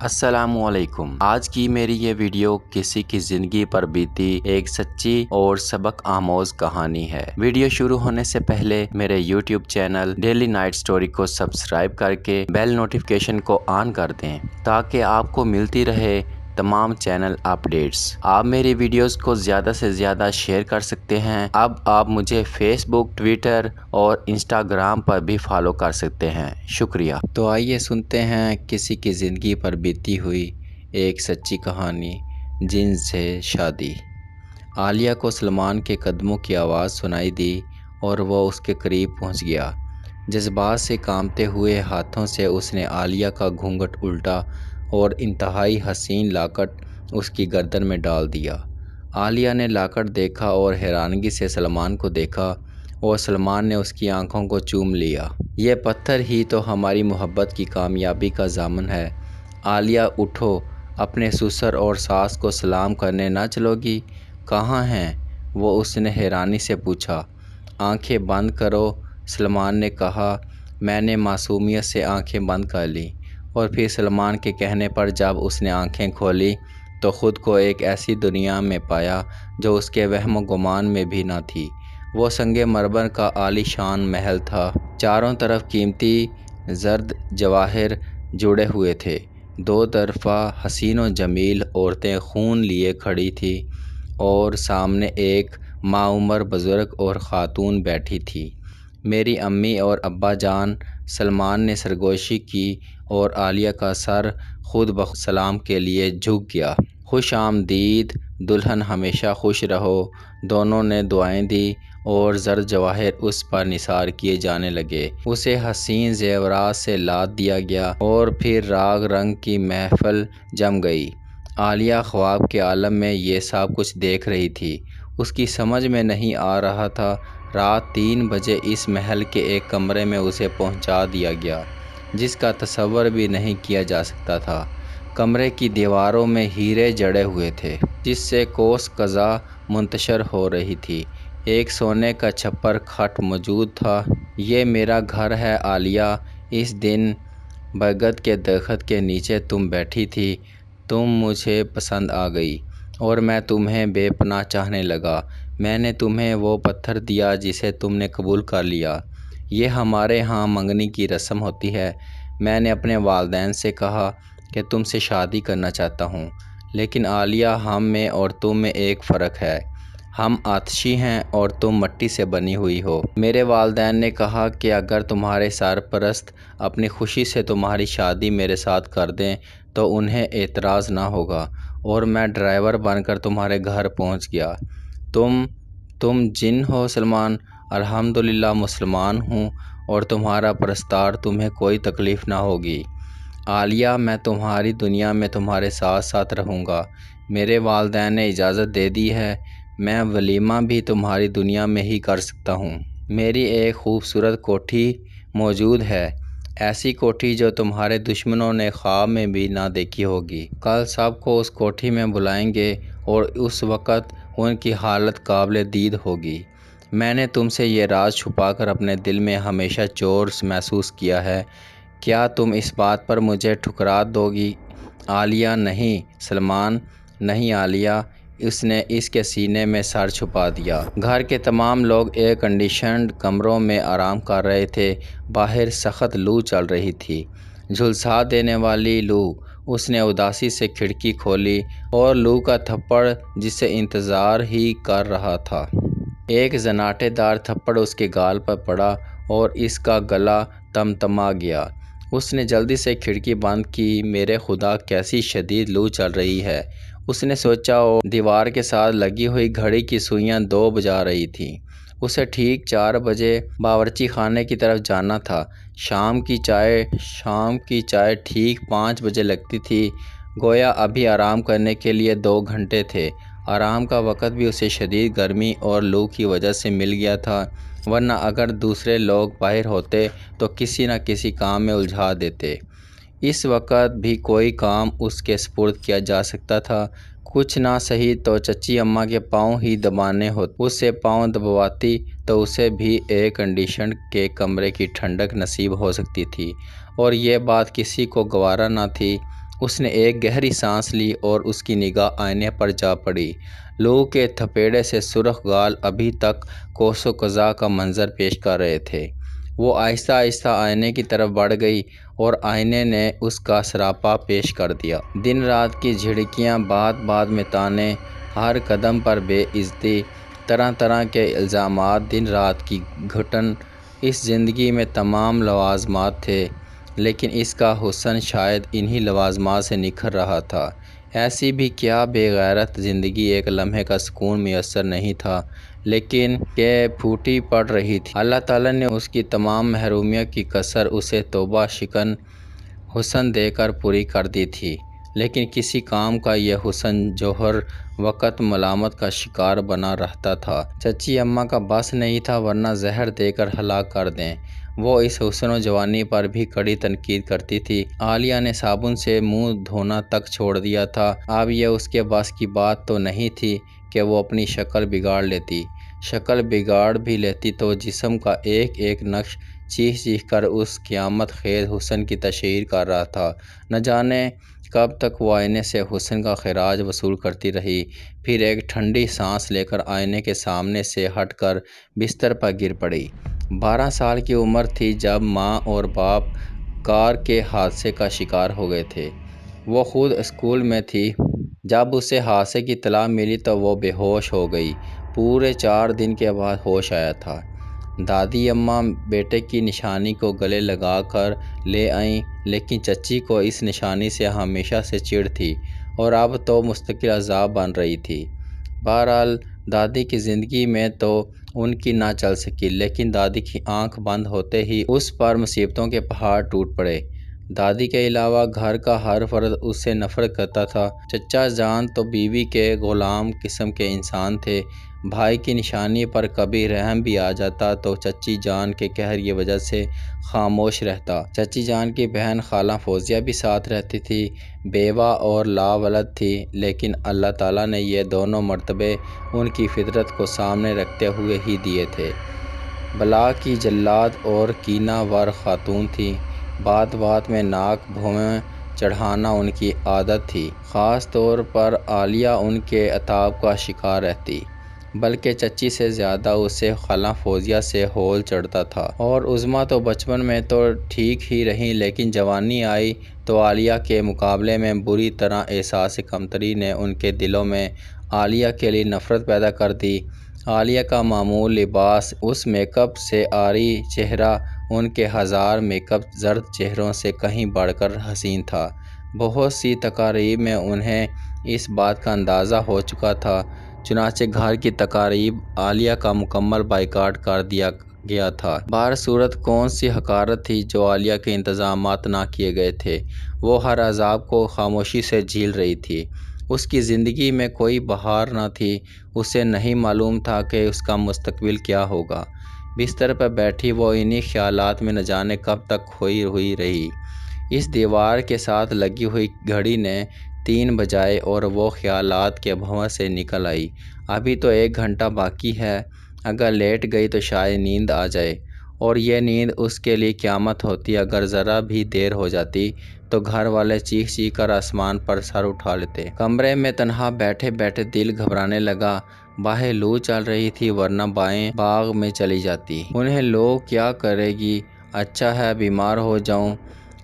السلام علیکم۔ آج کی میری یہ ویڈیو کسی کی زندگی پر بیتی ایک سچی اور سبق آموز کہانی ہے۔ ویڈیو شروع ہونے سے پہلے میرے YouTube channel daily night story کو سبسکرائب کر کے بیل نوٹیفیکیشن کو آن کر دیں تاکہ آپ کو ملتی رہے تمام چینل اپڈیٹس۔ آپ میری ویڈیوز کو زیادہ سے زیادہ شیئر کر سکتے ہیں۔ اب آپ مجھے فیس بک، ٹویٹر اور انسٹاگرام پر بھی فالو کر سکتے ہیں۔ شکریہ۔ تو آئیے سنتے ہیں کسی کی زندگی پر بیتی ہوئی ایک سچی کہانی، جن سے شادی۔ عالیہ کو سلمان کے قدموں کی آواز سنائی دی اور وہ اس کے قریب پہنچ گیا۔ جذبات سے کانپتے ہوئے ہاتھوں سے اس نے عالیہ کا گھونگھٹ الٹا اور انتہائی حسین لاکٹ اس کی گردن میں ڈال دیا۔ عالیہ نے لاکٹ دیکھا اور حیرانگی سے سلمان کو دیکھا اور سلمان نے اس کی آنکھوں کو چوم لیا۔ یہ پتھر ہی تو ہماری محبت کی کامیابی کا ضامن ہے۔ عالیہ اٹھو، اپنے سسر اور ساس کو سلام کرنے نہ چلو گی؟ کہاں ہیں وہ؟ اس نے حیرانی سے پوچھا۔ آنکھیں بند کرو، سلمان نے کہا۔ میں نے معصومیت سے آنکھیں بند کر لیں اور پھر سلمان کے کہنے پر جب اس نے آنکھیں کھولی تو خود کو ایک ایسی دنیا میں پایا جو اس کے وہم و گمان میں بھی نہ تھی۔ وہ سنگ مرمر کا عالی شان محل تھا۔ چاروں طرف قیمتی زرد جواہر جڑے ہوئے تھے۔ دو طرفہ حسین و جمیل عورتیں خون لیے کھڑی تھیں اور سامنے ایک ماعمر بزرگ اور خاتون بیٹھی تھی۔ میری امی اور ابا جان، سلمان نے سرگوشی کی اور عالیہ کا سر خود بخود سلام کے لیے جھک گیا۔ خوش آمدید دلہن، ہمیشہ خوش رہو۔ دونوں نے دعائیں دیں اور زرد جواہر اس پر نثار کیے جانے لگے۔ اسے حسین زیورات سے لاد دیا گیا اور پھر راگ رنگ کی محفل جم گئی۔ عالیہ خواب کے عالم میں یہ سب کچھ دیکھ رہی تھی۔ اس کی سمجھ میں نہیں آ رہا تھا۔ رات 3 بجے اس محل کے ایک کمرے میں اسے پہنچا دیا گیا جس کا تصور بھی نہیں کیا جا سکتا تھا۔ کمرے کی دیواروں میں ہیرے جڑے ہوئے تھے جس سے کوس قزح منتشر ہو رہی تھی۔ ایک سونے کا چھپر کھٹ موجود تھا۔ یہ میرا گھر ہے عالیہ۔ اس دن برگد کے درخت کے نیچے تم بیٹھی تھی۔ تم مجھے پسند آ گئی اور میں تمہیں بے پناہ چاہنے لگا۔ میں نے تمہیں وہ پتھر دیا جسے تم نے قبول کر لیا۔ یہ ہمارے ہاں منگنی کی رسم ہوتی ہے۔ میں نے اپنے والدین سے کہا کہ تم سے شادی کرنا چاہتا ہوں، لیکن عالیہ، ہم میں اور تم میں ایک فرق ہے۔ ہم آتشی ہیں اور تم مٹی سے بنی ہوئی ہو۔ میرے والدین نے کہا کہ اگر تمہارے سرپرست اپنی خوشی سے تمہاری شادی میرے ساتھ کر دیں تو انہیں اعتراض نہ ہوگا، اور میں ڈرائیور بن کر تمہارے گھر پہنچ گیا۔ تم جن ہو سلمان؟ الحمدللہ مسلمان ہوں اور تمہارا پرستار، تمہیں کوئی تکلیف نہ ہوگی۔ عالیہ، میں تمہاری دنیا میں تمہارے ساتھ ساتھ رہوں گا۔ میرے والدین نے اجازت دے دی ہے۔ میں ولیمہ بھی تمہاری دنیا میں ہی کر سکتا ہوں۔ میری ایک خوبصورت کوٹھی موجود ہے، ایسی کوٹھی جو تمہارے دشمنوں نے خواب میں بھی نہ دیکھی ہوگی۔ کل سب کو اس کوٹھی میں بلائیں گے اور اس وقت ان کی حالت قابل دید ہوگی۔ میں نے تم سے یہ راز چھپا کر اپنے دل میں ہمیشہ چور محسوس کیا ہے۔ کیا تم اس بات پر مجھے ٹھکرا دو گی؟ عالیہ، نہیں۔ سلمان، نہیں عالیہ۔ اس نے اس کے سینے میں سر چھپا دیا۔ گھر کے تمام لوگ ایئر کنڈیشنڈ کمروں میں آرام کر رہے تھے۔ باہر سخت لو چل رہی تھی، جھلسا دینے والی لو۔ اس نے اداسی سے کھڑکی کھولی اور لو کا تھپڑ جسے انتظار ہی کر رہا تھا، ایک زناٹے دار تھپڑ اس کے گال پر پڑا اور اس کا گلا تمتما گیا۔ اس نے جلدی سے کھڑکی بند کی۔ میرے خدا، کیسی شدید لو چل رہی ہے، اس نے سوچا، اور دیوار کے ساتھ لگی ہوئی گھڑی کی سوئیاں 2 بجا رہی تھیں۔ اسے ٹھیک 4 بجے باورچی خانے کی طرف جانا تھا۔ شام کی چائے ٹھیک 5 بجے لگتی تھی، گویا ابھی آرام کرنے کے لیے 2 گھنٹے تھے۔ آرام کا وقت بھی اسے شدید گرمی اور لو کی وجہ سے مل گیا تھا، ورنہ اگر دوسرے لوگ باہر ہوتے تو کسی نہ کسی کام میں الجھا دیتے۔ اس وقت بھی کوئی کام اس کے سپرد کیا جا سکتا تھا، کچھ نہ سہی تو چچی اماں کے پاؤں ہی دبانے ہوتے۔ اس سے پاؤں دبواتی تو اسے بھی ایئر کنڈیشنڈ کے کمرے کی ٹھنڈک نصیب ہو سکتی تھی، اور یہ بات کسی کو گوارا نہ تھی۔ اس نے ایک گہری سانس لی اور اس کی نگاہ آئینے پر جا پڑی۔ لو کے تھپیڑے سے سرخ گال ابھی تک قوس قزح کا منظر پیش کر رہے تھے۔ وہ آہستہ آہستہ آئینے کی طرف بڑھ گئی اور آئینے نے اس کا سراپا پیش کر دیا۔ دن رات کی جھڑکیاں، بات بات میں طعنے، ہر قدم پر بے عزتی، طرح طرح کے الزامات، دن رات کی گھٹن، اس زندگی میں تمام لوازمات تھے، لیکن اس کا حسن شاید انہی لوازمات سے نکھر رہا تھا۔ ایسی بھی کیا بے غیرت زندگی ایک لمحے کا سکون میسر نہیں تھا، لیکن کہ پھوٹی پڑ رہی تھی۔ اللہ تعالیٰ نے اس کی تمام محرومیوں کی کسر اسے توبہ شکن حسن دے کر پوری کر دی تھی، لیکن کسی کام کا یہ حسن جو ہر وقت ملامت کا شکار بنا رہتا تھا۔ چچی اماں کا بس نہیں تھا ورنہ زہر دے کر ہلاک کر دیں۔ وہ اس حسن و جوانی پر بھی کڑی تنقید کرتی تھی۔ عالیہ نے صابن سے منہ دھونا تک چھوڑ دیا تھا۔ اب یہ اس کے بس کی بات تو نہیں تھی کہ وہ اپنی شکل بگاڑ لیتی۔ شکل بگاڑ بھی لیتی تو جسم کا ایک ایک نقش چیخ چیخ کر اس قیامت خیز حسن کی تشہیر کر رہا تھا۔ نہ جانے کب تک وہ آئینے سے حسن کا خراج وصول کرتی رہی، پھر ایک ٹھنڈی سانس لے کر آئینے کے سامنے سے ہٹ کر بستر پر گر پڑی۔ 12 سال کی عمر تھی جب ماں اور باپ کار کے حادثے کا شکار ہو گئے تھے۔ وہ خود اسکول میں تھی۔ جب اسے حادثے کی اطلاع ملی تو وہ بے ہوش ہو گئی۔ پورے 4 دن کے بعد ہوش آیا تھا۔ دادی اماں بیٹے کی نشانی کو گلے لگا کر لے آئیں، لیکن چچی کو اس نشانی سے ہمیشہ سے چڑ تھی اور اب تو مستقل عذاب بن رہی تھی۔ بہرحال دادی کی زندگی میں تو ان کی نہ چل سکی، لیکن دادی کی آنکھ بند ہوتے ہی اس پر مصیبتوں کے پہاڑ ٹوٹ پڑے۔ دادی کے علاوہ گھر کا ہر فرد اس سے نفرت کرتا تھا۔ چچا جان تو بیوی کے غلام قسم کے انسان تھے۔ بھائی کی نشانی پر کبھی رحم بھی آ جاتا تو چچی جان کے قہر کی وجہ سے خاموش رہتا۔ چچی جان کی بہن خالہ فوزیہ بھی ساتھ رہتی تھی، بیوہ اور لا ولد تھی، لیکن اللہ تعالیٰ نے یہ دونوں مرتبے ان کی فطرت کو سامنے رکھتے ہوئے ہی دیے تھے۔ بلا کی جلاد اور کینہ ور خاتون تھیں۔ بات بات میں ناک بھویں چڑھانا ان کی عادت تھی۔ خاص طور پر عالیہ ان کے عتاب کا شکار رہتی، بلکہ چچی سے زیادہ اسے خالہ فوزیہ سے ہول چڑھتا تھا۔ اور عظمیٰ تو بچپن میں تو ٹھیک ہی رہیں، لیکن جوانی آئی تو عالیہ کے مقابلے میں بری طرح احساس کمتری نے ان کے دلوں میں عالیہ کے لیے نفرت پیدا کر دی۔ عالیہ کا معمول لباس، اس میک اپ سے عاری چہرہ ان کے ہزار میک اپ زرد چہروں سے کہیں بڑھ کر حسین تھا۔ بہت سی تقاریب میں انہیں اس بات کا اندازہ ہو چکا تھا، چنانچہ گھر کی تقاریب عالیہ کا مکمل بائیکاٹ کر دیا گیا تھا۔ بہرصورت کون سی حقارت تھی جو عالیہ کے انتظامات نہ کیے گئے تھے۔ وہ ہر عذاب کو خاموشی سے جھیل رہی تھی۔ اس کی زندگی میں کوئی بہار نہ تھی۔ اسے نہیں معلوم تھا کہ اس کا مستقبل کیا ہوگا۔ بستر پر بیٹھی وہ انہی خیالات میں نہ جانے کب تک کھوئی ہوئی رہی۔ اس دیوار کے ساتھ لگی ہوئی گھڑی نے 3 بجائے اور وہ خیالات کے بھنور سے نکل آئی۔ ابھی تو 1 گھنٹہ باقی ہے، اگر لیٹ گئی تو شاید نیند آ جائے، اور یہ نیند اس کے لیے قیامت ہوتی۔ اگر ذرا بھی دیر ہو جاتی تو گھر والے چیخ چیخ کر آسمان پر سر اٹھا لیتے۔ کمرے میں تنہا بیٹھے بیٹھے دل گھبرانے لگا۔ باہر لو چل رہی تھی ورنہ بائیں باغ میں چلی جاتی۔ انہیں لو کیا کرے گی؟ اچھا ہے بیمار ہو جاؤں،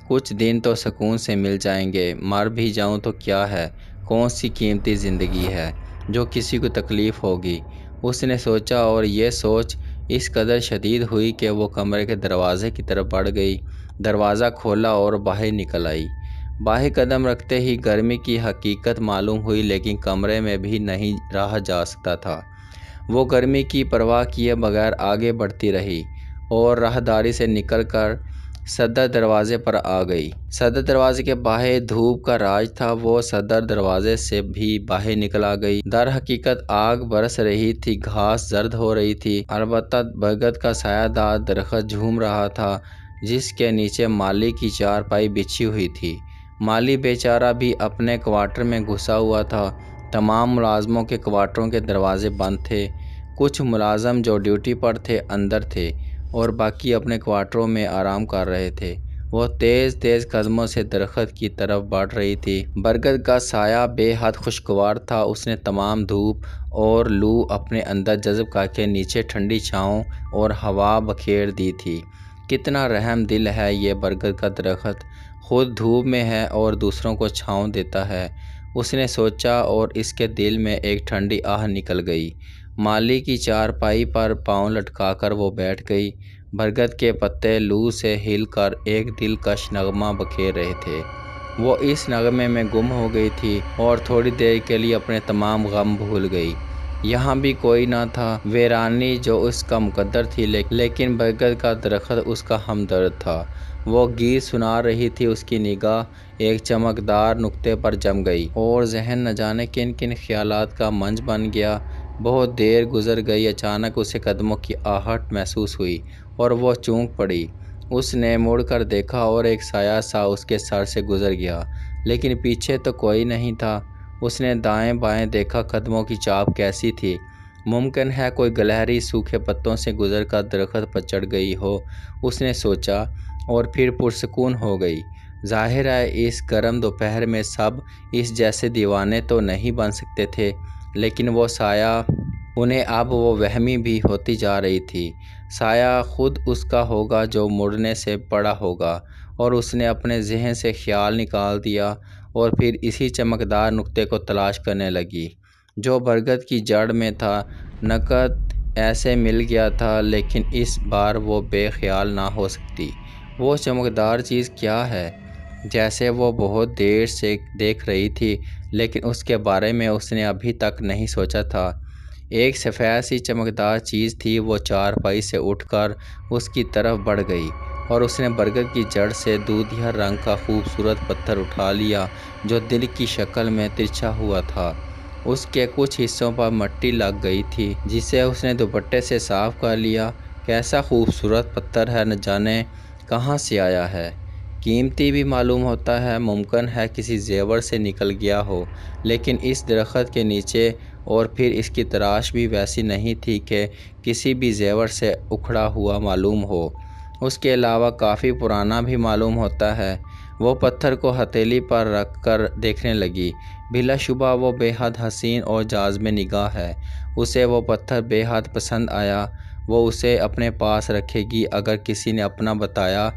کچھ دن تو سکون سے مل جائیں گے، مر بھی جاؤں تو کیا ہے، کون سی قیمتی زندگی ہے جو کسی کو تکلیف ہوگی، اس نے سوچا، اور یہ سوچ اس قدر شدید ہوئی کہ وہ کمرے کے دروازے کی طرف بڑھ گئی، دروازہ کھولا اور باہر نکل آئی۔ باہر قدم رکھتے ہی گرمی کی حقیقت معلوم ہوئی، لیکن کمرے میں بھی نہیں رہا جا سکتا تھا۔ وہ گرمی کی پرواہ کیے بغیر آگے بڑھتی رہی اور راہداری سے نکل کر صدر دروازے پر آ گئی۔ صدر دروازے کے باہر دھوپ کا راج تھا۔ وہ صدر دروازے سے بھی باہر نکل آ گئی۔ در حقیقت آگ برس رہی تھی، گھاس زرد ہو رہی تھی، البتہ برگد کا سایہ دار درخت جھوم رہا تھا جس کے نیچے مالی کی چارپائی بچھی ہوئی تھی۔ مالی بیچارہ بھی اپنے کوارٹر میں گھسا ہوا تھا۔ تمام ملازموں کے کوارٹروں کے دروازے بند تھے۔ کچھ ملازم جو ڈیوٹی پر تھے اندر تھے اور باقی اپنے کوارٹروں میں آرام کر رہے تھے۔ وہ تیز تیز قدموں سے درخت کی طرف بڑھ رہی تھی۔ برگد کا سایہ بے حد خوشگوار تھا۔ اس نے تمام دھوپ اور لو اپنے اندر جذب کر کے نیچے ٹھنڈی چھاؤں اور ہوا بکھیر دی تھی۔ کتنا رحم دل ہے یہ برگد کا درخت، خود دھوپ میں ہے اور دوسروں کو چھاؤں دیتا ہے، اس نے سوچا، اور اس کے دل میں ایک ٹھنڈی آہ نکل گئی۔ مالی کی چارپائی پر پاؤں لٹکا کر وہ بیٹھ گئی۔ برگد کے پتے لو سے ہل کر ایک دلکش نغمہ بکھیر رہے تھے۔ وہ اس نغمے میں گم ہو گئی تھی اور تھوڑی دیر کے لیے اپنے تمام غم بھول گئی۔ یہاں بھی کوئی نہ تھا، ویرانی جو اس کا مقدر تھی، لیکن برگد کا درخت اس کا ہمدرد تھا۔ وہ گیت سنا رہی تھی، اس کی نگاہ ایک چمکدار نقطے پر جم گئی اور ذہن نہ جانے کن کن خیالات کا منچ بن گیا۔ بہت دیر گزر گئی، اچانک اسے قدموں کی آہٹ محسوس ہوئی اور وہ چونک پڑی۔ اس نے مڑ کر دیکھا اور ایک سایہ سا اس کے سر سے گزر گیا، لیکن پیچھے تو کوئی نہیں تھا۔ اس نے دائیں بائیں دیکھا، قدموں کی چاپ کیسی تھی؟ ممکن ہے کوئی گلہری سوکھے پتوں سے گزر کر درخت پر چڑھ گئی ہو، اس نے سوچا، اور پھر پرسکون ہو گئی۔ ظاہر ہے اس گرم دوپہر میں سب اس جیسے دیوانے تو نہیں بن سکتے تھے، لیکن وہ سایہ انہیں اب وہ وہمی بھی ہوتی جا رہی تھی۔ سایہ خود اس کا ہوگا جو مڑنے سے بڑا ہوگا، اور اس نے اپنے ذہن سے خیال نکال دیا اور پھر اسی چمکدار نقطے کو تلاش کرنے لگی جو برگد کی جڑ میں تھا۔ نقط ایسے مل گیا تھا، لیکن اس بار وہ بے خیال نہ ہو سکتی۔ وہ چمکدار چیز کیا ہے؟ جیسے وہ بہت دیر سے دیکھ رہی تھی، لیکن اس کے بارے میں اس نے ابھی تک نہیں سوچا تھا۔ ایک سفید سی چمکدار چیز تھی۔ وہ چارپائی سے اٹھ کر اس کی طرف بڑھ گئی اور اس نے برگد کی جڑ سے دودھیا رنگ کا خوبصورت پتھر اٹھا لیا جو دل کی شکل میں ترچھا ہوا تھا۔ اس کے کچھ حصوں پر مٹی لگ گئی تھی جسے اس نے دوپٹے سے صاف کر لیا۔ کیسا خوبصورت پتھر ہے، نہ جانے کہاں سے آیا ہے، قیمتی بھی معلوم ہوتا ہے، ممکن ہے کسی زیور سے نکل گیا ہو، لیکن اس درخت کے نیچے، اور پھر اس کی تراش بھی ویسی نہیں تھی کہ کسی بھی زیور سے اکھڑا ہوا معلوم ہو، اس کے علاوہ کافی پرانا بھی معلوم ہوتا ہے۔ وہ پتھر کو ہتھیلی پر رکھ کر دیکھنے لگی۔ بلا شبہ وہ بے حد حسین اور جاذب نگاہ ہے، اسے وہ پتھر بے حد پسند آیا، وہ اسے اپنے پاس رکھے گی، اگر کسی نے اپنا بتایا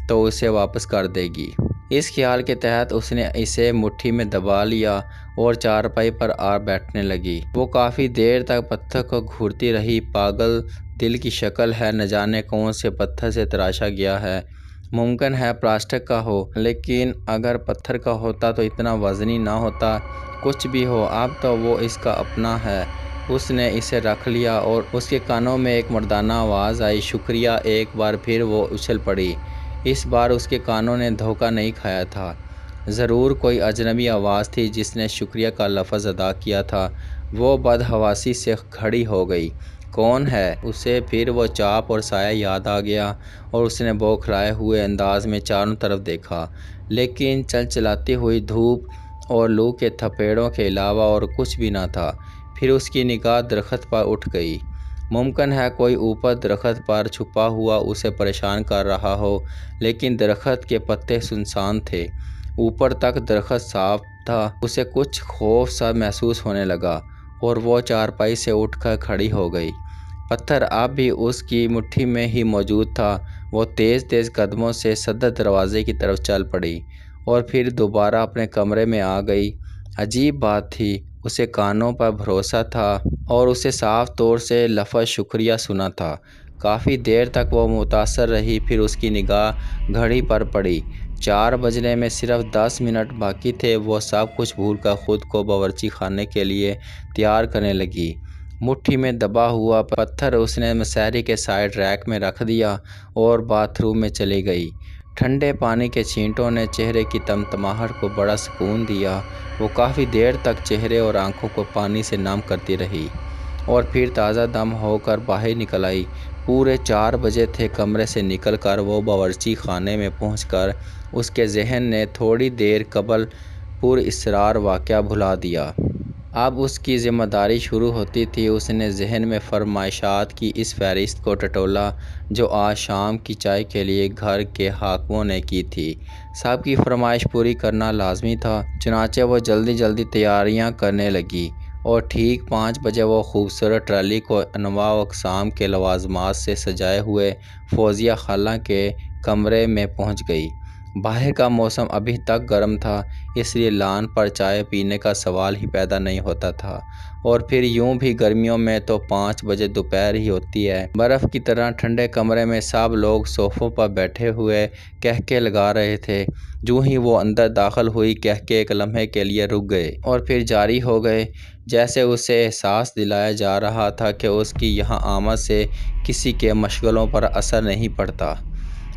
تو اسے واپس کر دے گی۔ اس خیال کے تحت اس نے اسے مٹھی میں دبا لیا اور چارپائی پر آ بیٹھنے لگی۔ وہ کافی دیر تک پتھر کو گھورتی رہی۔ پاگل دل کی شکل ہے، نہ جانے کون سے پتھر سے تراشا گیا ہے، ممکن ہے پلاسٹک کا ہو، لیکن اگر پتھر کا ہوتا تو اتنا وزنی نہ ہوتا۔ کچھ بھی ہو، اب تو وہ اس کا اپنا ہے۔ اس نے اسے رکھ لیا اور اس کے کانوں میں ایک مردانہ آواز آئی، شکریہ۔ ایک بار پھر وہ اچھل پڑی۔ اس بار اس کے کانوں نے دھوکہ نہیں کھایا تھا، ضرور کوئی اجنبی آواز تھی جس نے شکریہ کا لفظ ادا کیا تھا۔ وہ بدحواسی سے کھڑی ہو گئی۔ کون ہے؟ اسے پھر وہ چاپ اور سایہ یاد آ گیا اور اس نے بوکھلائے ہوئے انداز میں چاروں طرف دیکھا، لیکن چلچلاتی ہوئی دھوپ اور لو کے تھپیڑوں کے علاوہ اور کچھ بھی نہ تھا۔ پھر اس کی نگاہ درخت پر اٹھ گئی۔ ممکن ہے کوئی اوپر درخت پر چھپا ہوا اسے پریشان کر رہا ہو، لیکن درخت کے پتے سنسان تھے، اوپر تک درخت صاف تھا۔ اسے کچھ خوف سا محسوس ہونے لگا اور وہ چارپائی سے اٹھ کر کھڑی ہو گئی۔ پتھر اب بھی اس کی مٹھی میں ہی موجود تھا۔ وہ تیز تیز قدموں سے صدر دروازے کی طرف چل پڑی اور پھر دوبارہ اپنے کمرے میں آ گئی۔ عجیب بات تھی، اسے کانوں پر بھروسہ تھا اور اسے صاف طور سے لفظ شکریہ سنا تھا۔ کافی دیر تک وہ متاثر رہی، پھر اس کی نگاہ گھڑی پر پڑی۔ 4 بجنے میں صرف 10 منٹ باقی تھے۔ وہ سب کچھ بھول کر خود کو باورچی خانے کے لیے تیار کرنے لگی۔ مٹھی میں دبا ہوا پتھر اس نے مسحری کے سائیڈ ریک میں رکھ دیا اور باتھ روم میں چلی گئی۔ ٹھنڈے پانی کے چھینٹوں نے چہرے کی تمتماہٹ کو بڑا سکون دیا۔ وہ کافی دیر تک چہرے اور آنکھوں کو پانی سے نم کرتی رہی اور پھر تازہ دم ہو کر باہر نکل آئی۔ پورے 4 بجے تھے۔ کمرے سے نکل کر وہ باورچی خانے میں پہنچ کر اس کے ذہن نے تھوڑی دیر قبل پراسرار واقعہ بھلا دیا۔ اب اس کی ذمہ داری شروع ہوتی تھی۔ اس نے ذہن میں فرمائشات کی اس فہرست کو ٹٹولا جو آج شام کی چائے کے لیے گھر کے حاکموں نے کی تھی۔ سب کی فرمائش پوری کرنا لازمی تھا، چنانچہ وہ جلدی جلدی تیاریاں کرنے لگی اور ٹھیک 5 بجے وہ خوبصورت ٹرالی کو انواع و اقسام کے لوازمات سے سجائے ہوئے فوزیہ خالہ کے کمرے میں پہنچ گئی۔ باہر کا موسم ابھی تک گرم تھا، اس لیے لان پر چائے پینے کا سوال ہی پیدا نہیں ہوتا تھا، اور پھر یوں بھی گرمیوں میں تو 5 بجے دوپہر ہی ہوتی ہے۔ برف کی طرح ٹھنڈے کمرے میں سب لوگ صوفوں پر بیٹھے ہوئے قہقہے لگا رہے تھے۔ جوں ہی وہ اندر داخل ہوئی، قہقہے ایک لمحے کے لیے رک گئے اور پھر جاری ہو گئے، جیسے اسے احساس دلایا جا رہا تھا کہ اس کی یہاں آمد سے کسی کے مشغلوں پر اثر نہیں پڑتا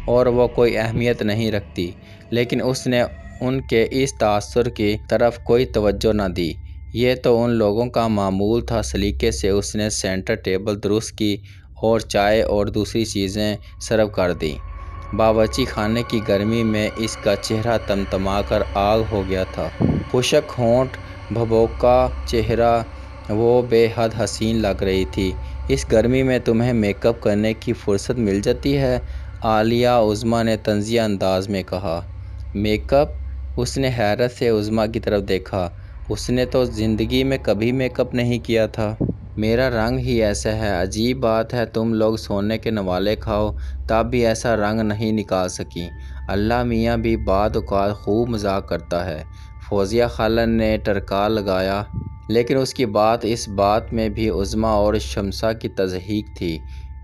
اور وہ کوئی اہمیت نہیں رکھتی، لیکن اس نے ان کے اس تاثر کی طرف کوئی توجہ نہ دی۔ یہ تو ان لوگوں کا معمول تھا۔ سلیقے سے اس نے سینٹر ٹیبل درست کی اور چائے اور دوسری چیزیں سرو کر دیں۔ باورچی خانے کی گرمی میں اس کا چہرہ تمتما کر آگ ہو گیا تھا۔ خشک ہونٹ، بھبوکا چہرہ، وہ بے حد حسین لگ رہی تھی۔ اس گرمی میں تمہیں میک اپ کرنے کی فرصت مل جاتی ہے؟ عالیہ عظمیٰ نے طنزیہ انداز میں کہا۔ Make up? اس نے حیرت سے عظمیٰ کی طرف دیکھا۔ اس نے تو زندگی میں کبھی میک اپ نہیں کیا تھا۔ میرا رنگ ہی ایسا ہے۔ عجیب بات ہے، تم لوگ سونے کے نوالے کھاؤ تب بھی ایسا رنگ نہیں نکال سکیں۔ اللہ میاں بھی بعض اوقات خوب مذاق کرتا ہے، فوزیہ خالہ نے ٹرکا لگایا۔ لیکن اس کی بات اس بات میں بھی عظمیٰ اور شمسہ کی تضحیک تھی،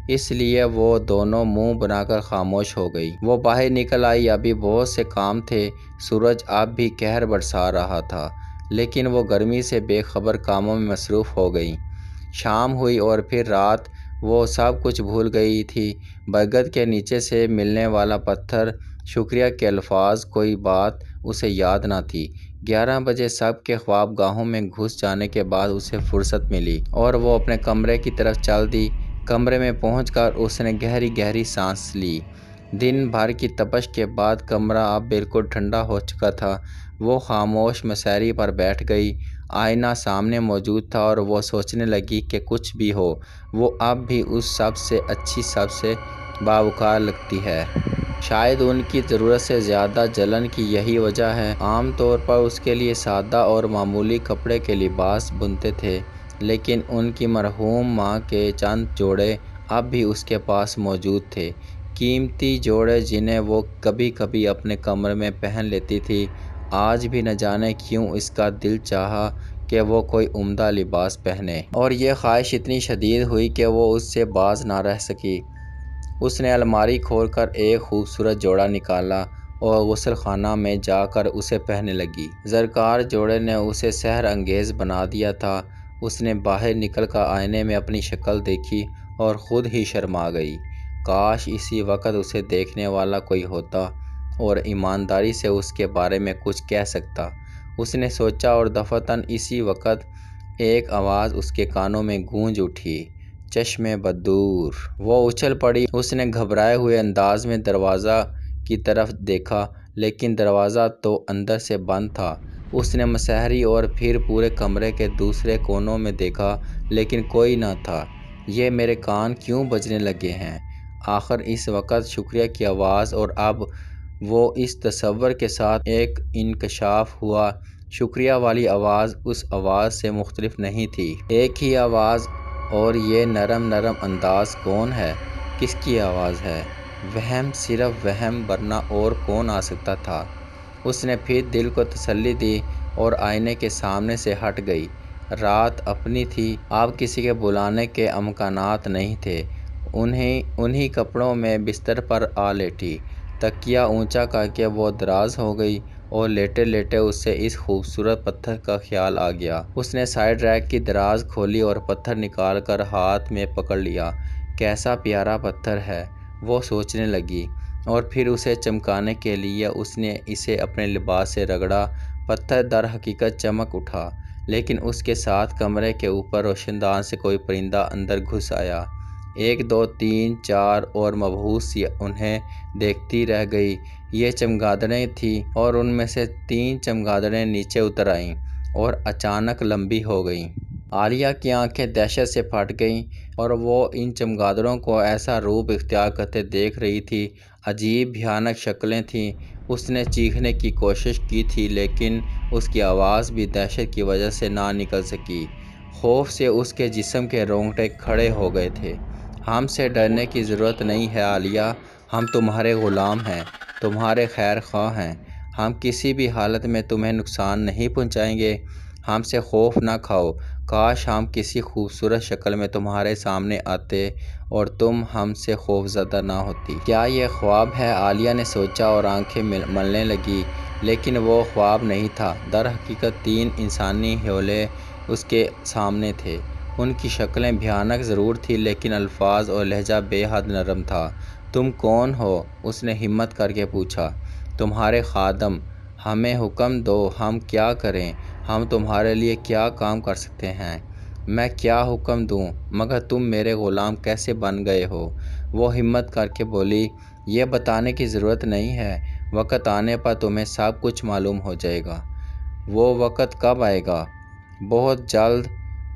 اس لیے وہ دونوں منہ بنا کر خاموش ہو گئیں۔ وہ باہر نکل آئی۔ ابھی بہت سے کام تھے، سورج اب بھی قہر برسا رہا تھا، لیکن وہ گرمی سے بے خبر کاموں میں مصروف ہو گئیں۔ شام ہوئی اور پھر رات۔ وہ سب کچھ بھول گئی تھی، برگد کے نیچے سے ملنے والا پتھر، شکریہ کے الفاظ، کوئی بات اسے یاد نہ تھی۔ 11 بجے سب کے خواب گاہوں میں گھس جانے کے بعد اسے فرصت ملی اور وہ اپنے کمرے کی طرف چل دی۔ کمرے میں پہنچ کر اس نے گہری گہری سانس لی۔ دن بھر کی تپش کے بعد کمرہ اب بالکل ٹھنڈا ہو چکا تھا۔ وہ خاموش مسیری پر بیٹھ گئی۔ آئینہ سامنے موجود تھا اور وہ سوچنے لگی کہ کچھ بھی ہو، وہ اب بھی اس سب سے اچھی، سب سے باوقار لگتی ہے۔ شاید ان کی ضرورت سے زیادہ جلن کی یہی وجہ ہے۔ عام طور پر اس کے لیے سادہ اور معمولی کپڑے کے لباس بنتے تھے، لیکن ان کی مرحوم ماں کے چند جوڑے اب بھی اس کے پاس موجود تھے، قیمتی جوڑے جنہیں وہ کبھی کبھی اپنے کمرے میں پہن لیتی تھی۔ آج بھی نہ جانے کیوں اس کا دل چاہا کہ وہ کوئی عمدہ لباس پہنے، اور یہ خواہش اتنی شدید ہوئی کہ وہ اس سے باز نہ رہ سکی۔ اس نے الماری کھول کر ایک خوبصورت جوڑا نکالا اور غسل خانہ میں جا کر اسے پہننے لگی۔ زرکار جوڑے نے اسے سحر انگیز بنا دیا تھا۔ اس نے باہر نکل کر آئینے میں اپنی شکل دیکھی اور خود ہی شرما گئی۔ کاش اسی وقت اسے دیکھنے والا کوئی ہوتا اور ایمانداری سے اس کے بارے میں کچھ کہہ سکتا، اس نے سوچا، اور دفعتاً اسی وقت ایک آواز اس کے کانوں میں گونج اٹھی، چشمِ بدور! وہ اچھل پڑی۔ اس نے گھبرائے ہوئے انداز میں دروازہ کی طرف دیکھا، لیکن دروازہ تو اندر سے بند تھا۔ اس نے مسحری اور پھر پورے کمرے کے دوسرے کونوں میں دیکھا، لیکن کوئی نہ تھا۔ یہ میرے کان کیوں بجنے لگے ہیں؟ آخر اس وقت شکریہ کی آواز، اور اب وہ اس تصور کے ساتھ ایک انکشاف ہوا، شکریہ والی آواز اس آواز سے مختلف نہیں تھی۔ ایک ہی آواز، اور یہ نرم نرم انداز کون ہے؟ کس کی آواز ہے؟ وہم، صرف وہم، ورنہ اور کون آ سکتا تھا؟ اس نے پھر دل کو تسلی دی اور آئینے کے سامنے سے ہٹ گئی۔ رات اپنی تھی، اب کسی کے بلانے کے امکانات نہیں تھے۔ انہی کپڑوں میں بستر پر آ لیٹی، تکیہ اونچا کر کے وہ دراز ہو گئی، اور لیٹے لیٹے اسے اس خوبصورت پتھر کا خیال آ گیا۔ اس نے سائیڈ ریک کی دراز کھولی اور پتھر نکال کر ہاتھ میں پکڑ لیا۔ کیسا پیارا پتھر ہے، وہ سوچنے لگی، اور پھر اسے چمکانے کے لیے اس نے اسے اپنے لباس سے رگڑا۔ پتھر در حقیقت چمک اٹھا، لیکن اس کے ساتھ کمرے کے اوپر روشن دان سے کوئی پرندہ اندر گھس آیا۔ 1 2 3 4 اور مبہوت سی انہیں دیکھتی رہ گئی۔ یہ چمگادڑیں تھیں اور ان میں سے 3 چمگادڑیں نیچے اتر آئیں۔ اور اچانک لمبی ہو گئیں۔ عالیہ کی آنکھیں دہشت سے پھٹ گئیں اور وہ ان چمگادڑوں کو ایسا روپ اختیار کرتے دیکھ رہی تھی۔ عجیب بھیانک شکلیں تھیں۔ اس نے چیخنے کی کوشش کی تھی لیکن اس کی آواز بھی دہشت کی وجہ سے نہ نکل سکی۔ خوف سے اس کے جسم کے رونگٹے کھڑے ہو گئے تھے۔ ہم سے ڈرنے کی ضرورت نہیں ہے عالیہ، ہم تمہارے غلام ہیں، تمہارے خیر خواہ ہیں، ہم کسی بھی حالت میں تمہیں نقصان نہیں پہنچائیں گے، ہم سے خوف نہ کھاؤ۔ کاش ہم کسی خوبصورت شکل میں تمہارے سامنے آتے اور تم ہم سے خوفزدہ نہ ہوتی۔ کیا یہ خواب ہے؟ عالیہ نے سوچا اور آنکھیں ملنے لگی، لیکن وہ خواب نہیں تھا۔ در حقیقت 3 انسانی حولے اس کے سامنے تھے۔ ان کی شکلیں بھیانک ضرور تھیں لیکن الفاظ اور لہجہ بے حد نرم تھا۔ تم کون ہو؟ اس نے ہمت کر کے پوچھا۔ تمہارے خادم۔ ہمیں حکم دو ہم کیا کریں، ہم تمہارے لیے کیا کام کر سکتے ہیں۔ میں کیا حکم دوں؟ مگر تم میرے غلام کیسے بن گئے ہو؟ وہ ہمت کر کے بولی، یہ بتانے کی ضرورت نہیں ہے، وقت آنے پر تمہیں سب کچھ معلوم ہو جائے گا۔ وہ وقت کب آئے گا؟ بہت جلد،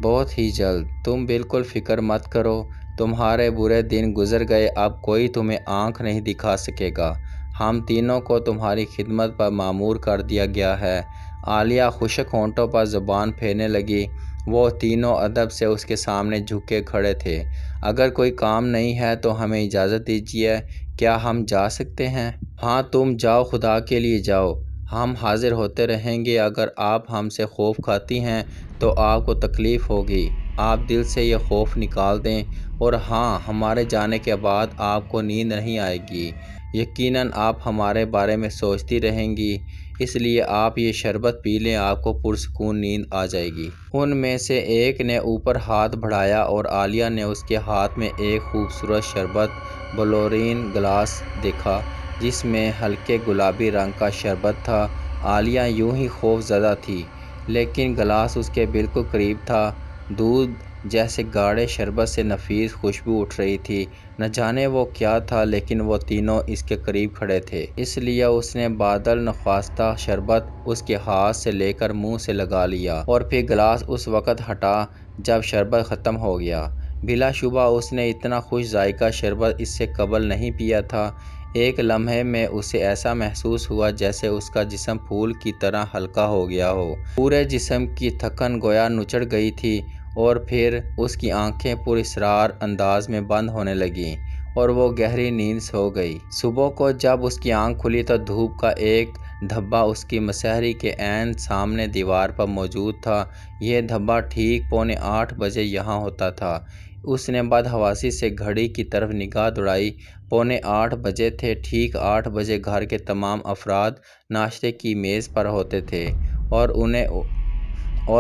بہت ہی جلد۔ تم بالکل فکر مت کرو، تمہارے برے دن گزر گئے، اب کوئی تمہیں آنکھ نہیں دکھا سکے گا۔ ہم تینوں کو تمہاری خدمت پر مامور کر دیا گیا ہے۔ عالیہ خشک ہونٹوں پر زبان پھیرنے لگی۔ وہ تینوں ادب سے اس کے سامنے جھکے کھڑے تھے۔ اگر کوئی کام نہیں ہے تو ہمیں اجازت دیجیے، کیا ہم جا سکتے ہیں؟ ہاں تم جاؤ، خدا کے لیے جاؤ، ہم حاضر ہوتے رہیں گے۔ اگر آپ ہم سے خوف کھاتی ہیں تو آپ کو تکلیف ہوگی، آپ دل سے یہ خوف نکال دیں، اور ہاں ہمارے جانے کے بعد آپ کو نیند نہیں آئے گی، یقیناً آپ ہمارے بارے میں سوچتی رہیں گی، اس لیے آپ یہ شربت پی لیں، آپ کو پرسکون نیند آ جائے گی۔ ان میں سے ایک نے اوپر ہاتھ بڑھایا اور عالیہ نے اس کے ہاتھ میں ایک خوبصورت شربت بلورین گلاس دیکھا جس میں ہلکے گلابی رنگ کا شربت تھا۔ عالیہ یوں ہی خوف زدہ تھی، لیکن گلاس اس کے بالکل قریب تھا۔ دودھ جیسے گاڑھے شربت سے نفیس خوشبو اٹھ رہی تھی۔ نہ جانے وہ کیا تھا لیکن وہ تینوں اس کے قریب کھڑے تھے، اس لیے اس نے بادل نخواستہ شربت اس کے ہاتھ سے لے کر منہ سے لگا لیا اور پھر گلاس اس وقت ہٹا جب شربت ختم ہو گیا۔ بلا شبہ اس نے اتنا خوش ذائقہ شربت اس سے قبل نہیں پیا تھا۔ ایک لمحے میں اسے ایسا محسوس ہوا جیسے اس کا جسم پھول کی طرح ہلکا ہو گیا ہو، پورے جسم کی تھکن گویا نچڑ گئی تھی، اور پھر اس کی آنکھیں پر اسرار انداز میں بند ہونے لگیں اور وہ گہری نیند سو گئی۔ صبح کو جب اس کی آنکھ کھلی تو دھوپ کا ایک دھبا اس کی مسہری کے عین سامنے دیوار پر موجود تھا۔ یہ دھبا ٹھیک 7:45 بجے یہاں ہوتا تھا۔ اس نے بدحواسی سے گھڑی کی طرف نگاہ دوڑائی۔ 7:45 بجے تھے۔ ٹھیک 8 بجے گھر کے تمام افراد ناشتے کی میز پر ہوتے تھے اور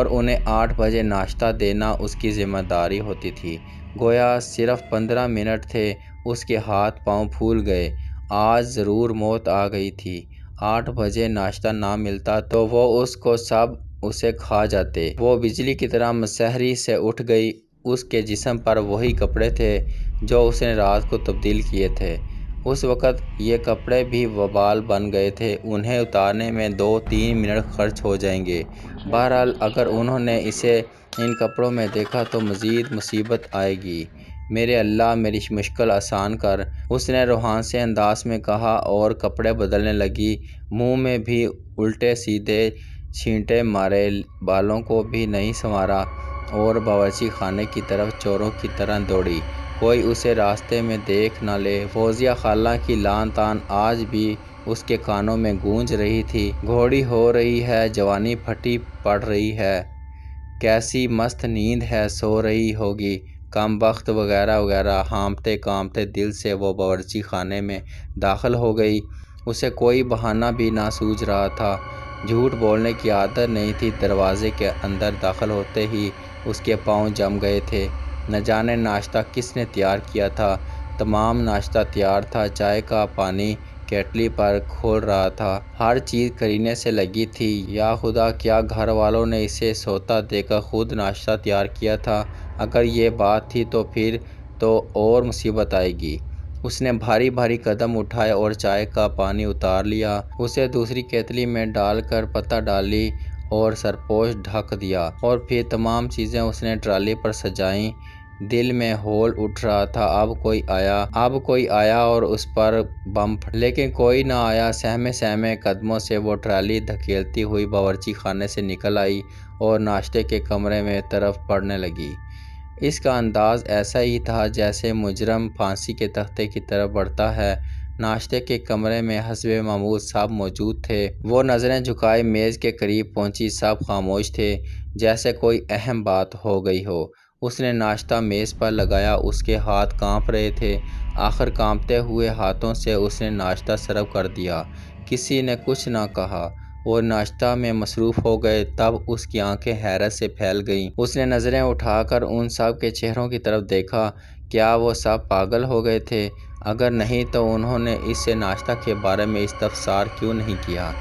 انہیں 8 بجے ناشتہ دینا اس کی ذمہ داری ہوتی تھی۔ گویا صرف 15 منٹ تھے، اس کے ہاتھ پاؤں پھول گئے۔ آج ضرور موت آ گئی تھی۔ 8 بجے ناشتہ نہ ملتا تو وہ اس کو سب اسے کھا جاتے۔ وہ بجلی کی طرح مسہری سے اٹھ گئی۔ اس کے جسم پر وہی کپڑے تھے جو اس نے رات کو تبدیل کیے تھے۔ اس وقت یہ کپڑے بھی وبال بن گئے تھے، انہیں اتارنے میں 2-3 منٹ خرچ ہو جائیں گے۔ بہرحال اگر انہوں نے اسے ان کپڑوں میں دیکھا تو مزید مصیبت آئے گی۔ میرے اللہ میری مشکل آسان کر، اس نے روحانسی انداز میں کہا اور کپڑے بدلنے لگی۔ منہ میں بھی الٹے سیدھے چھینٹے مارے، بالوں کو بھی نہیں سنوارا اور باورچی خانے کی طرف چوروں کی طرح دوڑی، کوئی اسے راستے میں دیکھ نہ لے۔ فوزیہ خالہ کی لعن طعن آج بھی اس کے کانوں میں گونج رہی تھی۔ گھوڑی ہو رہی ہے، جوانی پھٹی پڑ رہی ہے، کیسی مست نیند ہے، سو رہی ہوگی، کم بخت، وغیرہ وغیرہ۔ ہانپتے کانپتے دل سے وہ باورچی خانے میں داخل ہو گئی۔ اسے کوئی بہانہ بھی نہ سوجھ رہا تھا، جھوٹ بولنے کی عادت نہیں تھی۔ دروازے کے اندر داخل ہوتے ہی اس کے پاؤں جم گئے تھے۔ نہ جانے ناشتہ کس نے تیار کیا تھا۔ تمام ناشتہ تیار تھا، چائے کا پانی کیٹلی پر کھول رہا تھا، ہر چیز قرینے سے لگی تھی۔ یا خدا، کیا گھر والوں نے اسے سوتا دیکھ کر خود ناشتہ تیار کیا تھا؟ اگر یہ بات تھی تو پھر تو اور مصیبت آئے گی۔ اس نے بھاری بھاری قدم اٹھائے اور چائے کا پانی اتار لیا، اسے دوسری کیتلی میں ڈال کر پتہ ڈال لی اور سرپوش ڈھک دیا اور پھر تمام چیزیں اس نے ٹرالی پر سجائیں۔ دل میں ہول اٹھ رہا تھا، اب کوئی آیا اور اس پر بم پھٹا، لیکن کوئی نہ آیا۔ سہمے سہمے قدموں سے وہ ٹرالی دھکیلتی ہوئی باورچی خانے سے نکل آئی اور ناشتے کے کمرے میں طرف بڑھنے لگی۔ اس کا انداز ایسا ہی تھا جیسے مجرم پھانسی کے تختے کی طرف بڑھتا ہے۔ ناشتے کے کمرے میں حسب معمول سب موجود تھے۔ وہ نظریں جھکائے میز کے قریب پہنچی، سب خاموش تھے، جیسے کوئی اہم بات ہو گئی ہو۔ اس نے ناشتہ میز پر لگایا، اس کے ہاتھ کانپ رہے تھے۔ آخر کانپتے ہوئے ہاتھوں سے اس نے ناشتہ سرو کر دیا۔ کسی نے کچھ نہ کہا، وہ ناشتہ میں مصروف ہو گئے۔ تب اس کی آنکھیں حیرت سے پھیل گئیں۔ اس نے نظریں اٹھا کر ان سب کے چہروں کی طرف دیکھا۔ کیا وہ سب پاگل ہو گئے تھے؟ اگر نہیں تو انہوں نے اس سے ناشتہ کے بارے میں استفسار کیوں نہیں کیا،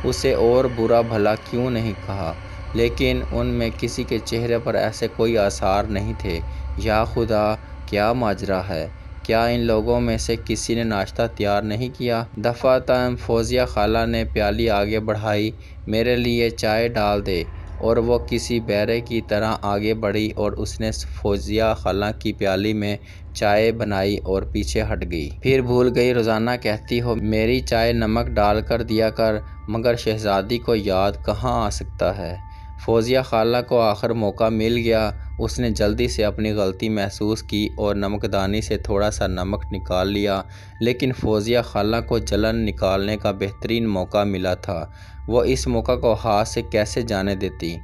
اسے اور برا بھلا کیوں نہیں کہا؟ لیکن ان میں کسی کے چہرے پر ایسے کوئی آثار نہیں تھے۔ یا خدا، کیا ماجرا ہے؟ کیا ان لوگوں میں سے کسی نے ناشتہ تیار نہیں کیا؟ دفعتاً فوزیہ خالہ نے پیالی آگے بڑھائی، میرے لیے چائے ڈال دے۔ اور وہ کسی بہرے کی طرح آگے بڑھی اور اس نے فوزیہ خالہ کی پیالی میں چائے بنائی اور پیچھے ہٹ گئی۔ پھر بھول گئی، روزانہ کہتی ہو میری چائے نمک ڈال کر دیا کر، مگر شہزادی کو یاد کہاں آ سکتا ہے؟ فوزیہ خالہ کو آخر موقع مل گیا۔ اس نے جلدی سے اپنی غلطی محسوس کی اور نمکدانی سے تھوڑا سا نمک نکال لیا، لیکن فوزیہ خالہ کو جلن نکالنے کا بہترین موقع ملا تھا۔ وہ اس موقع کو ہاتھ سے کیسے جانے دیتی؟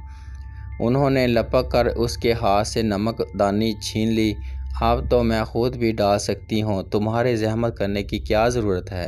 انہوں نے لپک کر اس کے ہاتھ سے نمک دانی چھین لی۔ اب تو میں خود بھی ڈال سکتی ہوں، تمہاری زحمت کرنے کی کیا ضرورت ہے؟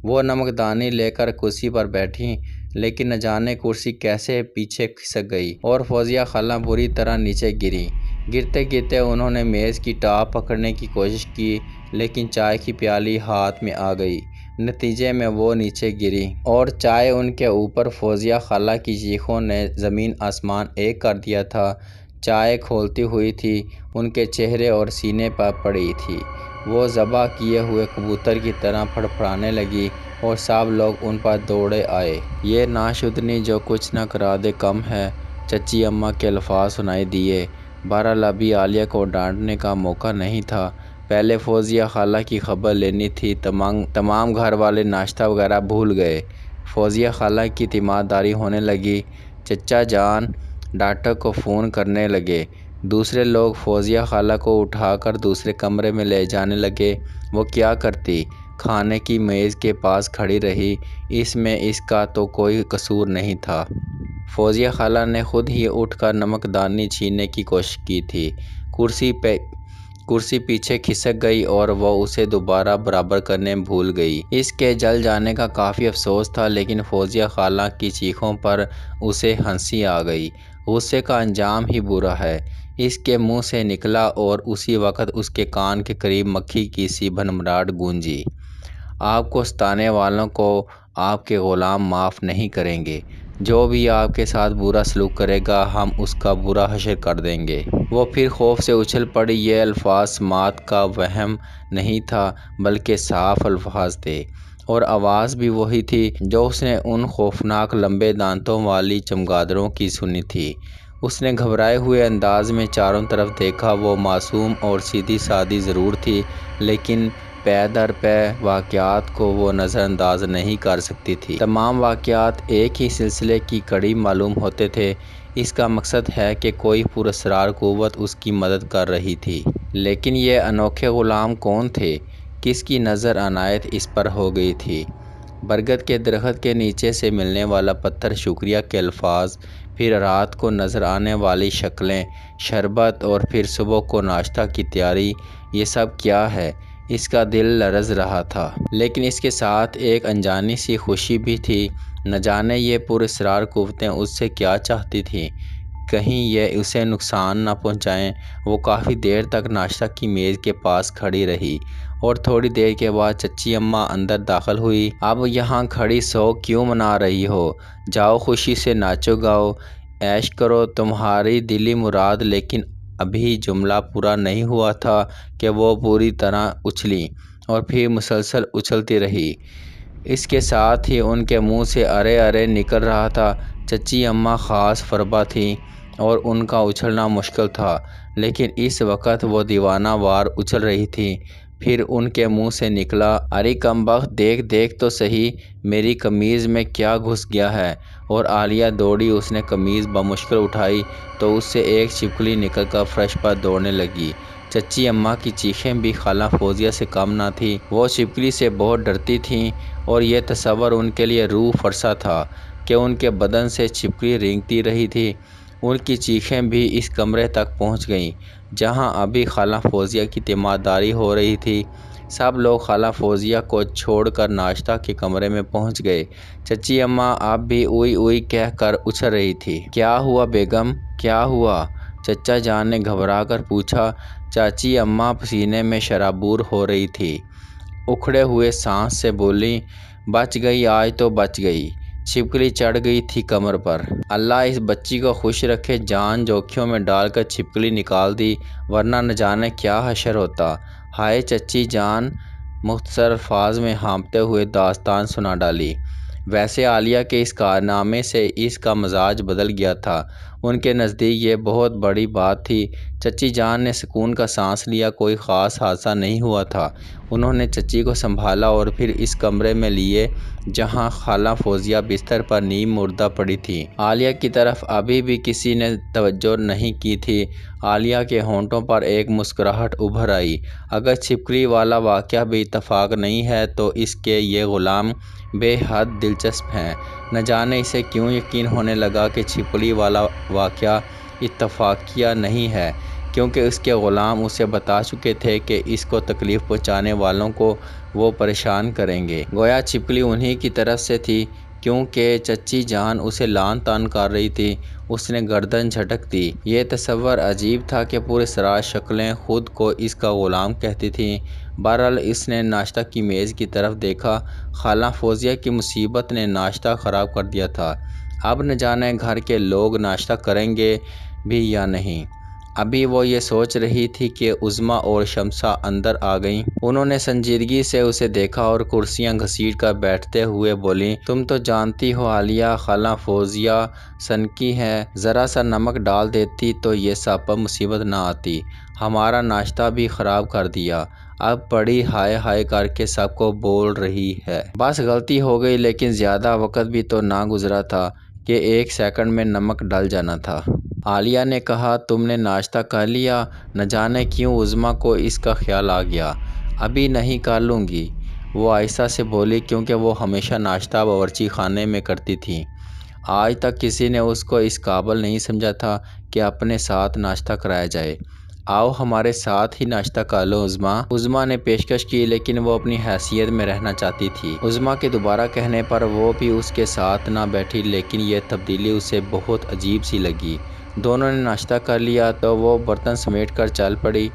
وہ نمکدانی لے کر کرسی پر بیٹھیں، لیکن نہ جانے کرسی کیسے پیچھے کھسک گئی اور فوزیہ خالہ بری طرح نیچے گریں۔ گرتے گرتے انہوں نے میز کی ٹاپ پکڑنے کی کوشش کی، لیکن چائے کی پیالی ہاتھ میں آ گئی۔ نتیجے میں وہ نیچے گریں اور چائے ان کے اوپر۔ فوزیہ خالہ کی چیخوں نے زمین آسمان ایک کر دیا تھا۔ چائے کھولتی ہوئی تھی، ان کے چہرے اور سینے پر پڑی تھی۔ وہ ذبح کیے ہوئے کبوتر کی طرح پھڑپھڑانے لگی اور سب لوگ ان پر دوڑے آئے۔ یہ ناشادنی جو کچھ نہ کرا دے کم ہے، چچی اماں کے الفاظ سنائی دیے۔ بہرحال ابھی عالیہ کو ڈانٹنے کا موقع نہیں تھا، پہلے فوزیہ خالہ کی خبر لینی تھی۔ تمام گھر والے ناشتہ وغیرہ بھول گئے۔ فوزیہ خالہ کی تیمارداری ہونے لگی۔ چچا جان ڈاکٹر کو فون کرنے لگے۔ دوسرے لوگ فوزیہ خالہ کو اٹھا کر دوسرے کمرے میں لے جانے لگے۔ وہ کیا کرتی؟ کھانے کی میز کے پاس کھڑی رہی، اس میں اس کا تو کوئی قصور نہیں تھا۔ فوزیہ خالہ نے خود ہی اٹھ کر نمکدانی چھیننے کی کوشش کی تھی۔ کرسی پیچھے کھسک گئی اور وہ اسے دوبارہ برابر کرنے بھول گئی۔ اس کے جل جانے کا کافی افسوس تھا، لیکن فوزیہ خالہ کی چیخوں پر اسے ہنسی آ گئی۔ غصے کا انجام ہی برا ہے، اس کے منہ سے نکلا اور اسی وقت اس کے کان کے قریب مکھی کی سی بھنبھناہٹ گونجی۔ آپ کو ستانے والوں کو آپ کے غلام معاف نہیں کریں گے۔ جو بھی آپ کے ساتھ برا سلوک کرے گا، ہم اس کا برا حشر کر دیں گے۔ وہ پھر خوف سے اچھل پڑی۔ یہ الفاظ سماعت کا وہم نہیں تھا، بلکہ صاف الفاظ تھے، اور آواز بھی وہی تھی جو اس نے ان خوفناک لمبے دانتوں والی چمگادڑوں کی سنی تھی۔ اس نے گھبرائے ہوئے انداز میں چاروں طرف دیکھا۔ وہ معصوم اور سیدھی سادی ضرور تھی، لیکن پے در پے واقعات کو وہ نظر انداز نہیں کر سکتی تھی۔ تمام واقعات ایک ہی سلسلے کی کڑی معلوم ہوتے تھے۔ اس کا مقصد ہے کہ کوئی پراسرار قوت اس کی مدد کر رہی تھی۔ لیکن یہ انوکھے غلام کون تھے؟ کس کی نظر عنایت اس پر ہو گئی تھی؟ برگد کے درخت کے نیچے سے ملنے والا پتھر، شکریہ کے الفاظ، پھر رات کو نظر آنے والی شکلیں، شربت، اور پھر صبح کو ناشتہ کی تیاری، یہ سب کیا ہے؟ اس کا دل لرز رہا تھا، لیکن اس کے ساتھ ایک انجانی سی خوشی بھی تھی۔ نہ جانے یہ پراسرار قوتیں اس سے کیا چاہتی تھیں، کہیں یہ اسے نقصان نہ پہنچائیں۔ وہ کافی دیر تک ناشتہ کی میز کے پاس کھڑی رہی اور تھوڑی دیر کے بعد چچی اماں اندر داخل ہوئی۔ اب یہاں کھڑی سوگ کیوں منا رہی ہو؟ جاؤ خوشی سے ناچو گاؤ، عیش کرو تمہاری دلی مراد۔ لیکن ابھی جملہ پورا نہیں ہوا تھا کہ وہ بری طرح اچھلی اور پھر مسلسل اچھلتی رہی۔ اس کے ساتھ ہی ان کے منہ سے ارے ارے نکل رہا تھا۔ چچی اماں خاص فربہ تھیں اور ان کا اچھلنا مشکل تھا، لیکن اس وقت وہ دیوانہ وار اچھل رہی تھیں۔ پھر ان کے منہ سے نکلا، ارے کمبخت، دیکھ تو صحیح میری قمیض میں کیا گھس گیا ہے۔ اور عالیہ دوڑی، اس نے قمیض بمشکل اٹھائی تو اس سے ایک چھپکلی نکل کر فرش پر دوڑنے لگی۔ چچی اماں کی چیخیں بھی خالہ فوزیہ سے کم نہ تھیں۔ وہ چھپکلی سے بہت ڈرتی تھیں اور یہ تصور ان کے لیے روح فرسا تھا کہ ان کے بدن سے چھپکلی رینگتی رہی تھی۔ ان کی چیخیں بھی اس کمرے تک پہنچ گئیں جہاں ابھی خالہ فوزیہ کی تیمارداری ہو رہی تھی۔ سب لوگ خالہ فوزیہ کو چھوڑ کر ناشتہ کے کمرے میں پہنچ گئے۔ چچی اماں اب بھی اوئی اوئی کہہ کر اچھل رہی تھی۔ کیا ہوا بیگم، کیا ہوا؟ چچا جان نے گھبرا کر پوچھا۔ چاچی اماں پسینے میں شرابور ہو رہی تھیں۔ اکھڑے ہوئے سانس سے بولیں، بچ گئی، آج تو بچ گئی۔ چھپکلی چڑھ گئی تھی کمر پر۔ اللہ اس بچی کو خوش رکھے، جان جوکھیوں میں ڈال کر چھپکلی نکال دی، ورنہ نہ جانے کیا حشر ہوتا۔ ہائے چچی جان، مختصر الفاظ میں ہانپتے ہوئے داستان سنا ڈالی۔ ویسے عالیہ کے اس کارنامے سے اس کا مزاج بدل گیا تھا۔ ان کے نزدیک یہ بہت بڑی بات تھی۔ چچی جان نے سکون کا سانس لیا، کوئی خاص حادثہ نہیں ہوا تھا۔ انہوں نے چچی کو سنبھالا اور پھر اس کمرے میں لیے جہاں خالہ فوزیہ بستر پر نیم مردہ پڑی تھیں۔ عالیہ کی طرف ابھی بھی کسی نے توجہ نہیں کی تھی۔ عالیہ کے ہونٹوں پر ایک مسکراہٹ ابھر آئی۔ اگر چھپکلی والا واقعہ بھی اتفاق نہیں ہے تو اس کے یہ غلام بے حد دلچسپ ہیں۔ نہ جانے اسے کیوں یقین ہونے لگا کہ چھپکلی والا واقعہ اتفاقیہ نہیں ہے، کیونکہ اس کے غلام اسے بتا چکے تھے کہ اس کو تکلیف پہنچانے والوں کو وہ پریشان کریں گے۔ گویا چھپکلی انہی کی طرف سے تھی۔ کیونکہ چچی جان اسے لعن طعن کر رہی تھی، اس نے گردن جھٹک دی۔ یہ تصور عجیب تھا کہ پراسرار شکلیں خود کو اس کا غلام کہتی تھیں۔ بہرحال اس نے ناشتہ کی میز کی طرف دیکھا۔ خالہ فوزیہ کی مصیبت نے ناشتہ خراب کر دیا تھا۔ اب نہ جانے گھر کے لوگ ناشتہ کریں گے بھی یا نہیں۔ ابھی وہ یہ سوچ رہی تھی کہ عظمیٰ اور شمسہ اندر آ گئیں۔ انہوں نے سنجیدگی سے اسے دیکھا اور کرسیاں گھسیٹ کر بیٹھتے ہوئے بولیں، تم تو جانتی ہو عالیہ، خالہ فوزیہ سنکی ہے، ذرا سا نمک ڈال دیتی تو یہ سب پر مصیبت نہ آتی۔ ہمارا ناشتہ بھی خراب کر دیا۔ اب بڑی ہائے ہائے کر کے سب کو بول رہی ہے۔ بس غلطی ہو گئی، لیکن زیادہ وقت بھی تو نہ گزرا تھا کہ 1 سیکنڈ میں نمک ڈل جانا تھا۔ عالیہ نے کہا، تم نے ناشتہ کر لیا؟ نہ جانے کیوں عظمیٰ کو اس کا خیال آ گیا۔ ابھی نہیں، کر لوں گی، وہ آہستہ سے بولی، کیونکہ وہ ہمیشہ ناشتہ باورچی خانے میں کرتی تھیں۔ آج تک کسی نے اس کو اس قابل نہیں سمجھا تھا کہ اپنے ساتھ ناشتہ کرایا جائے۔ آؤ ہمارے ساتھ ہی ناشتہ کر لو عظمیٰ۔ عظمیٰ نے پیشکش کی، لیکن وہ اپنی حیثیت میں رہنا چاہتی تھی۔ عظمیٰ کے دوبارہ کہنے پر وہ بھی اس کے ساتھ نہ بیٹھی، لیکن یہ تبدیلی اسے بہت عجیب سی لگی۔ دونوں نے ناشتہ کر لیا تو وہ برتن سمیٹ کر چل پڑی۔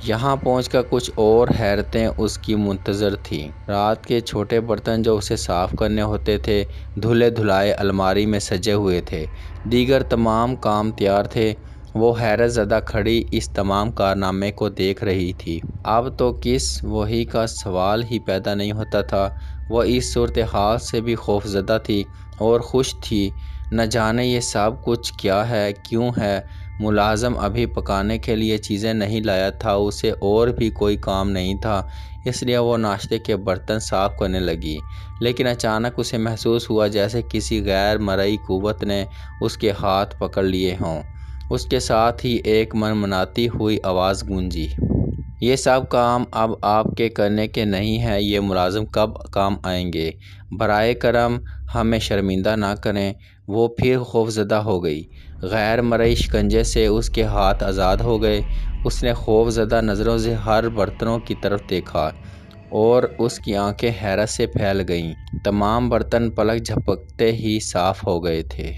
یہاں پہنچ کر کچھ اور حیرتیں اس کی منتظر تھیں۔ رات کے چھوٹے برتن جو اسے صاف کرنے ہوتے تھے، دھلے دھلائے الماری میں سجے ہوئے تھے۔ دیگر تمام کام تیار تھے۔ وہ حیرت زدہ کھڑی اس تمام کارنامے کو دیکھ رہی تھی۔ اب تو کس وحی کا سوال ہی پیدا نہیں ہوتا تھا۔ وہ اس صورتحال سے بھی خوفزدہ تھی اور خوش تھی۔ نہ جانے یہ سب کچھ کیا ہے، کیوں ہے؟ ملازم ابھی پکانے کے لیے چیزیں نہیں لایا تھا، اسے اور بھی کوئی کام نہیں تھا، اس لیے وہ ناشتے کے برتن صاف کرنے لگی۔ لیکن اچانک اسے محسوس ہوا جیسے کسی غیر مرئی قوت نے اس کے ہاتھ پکڑ لیے ہوں۔ اس کے ساتھ ہی ایک منمناتی ہوئی آواز گونجی، یہ سب کام اب آپ کے کرنے کے نہیں ہیں، یہ ملازم کب کام آئیں گے؟ برائے کرم ہمیں شرمندہ نہ کریں۔ وہ پھر خوفزدہ ہو گئی۔ غیر مرئی شکنجے سے اس کے ہاتھ آزاد ہو گئے۔ اس نے خوفزدہ نظروں سے ہر برتنوں کی طرف دیکھا اور اس کی آنکھیں حیرت سے پھیل گئیں۔ تمام برتن پلک جھپکتے ہی صاف ہو گئے تھے۔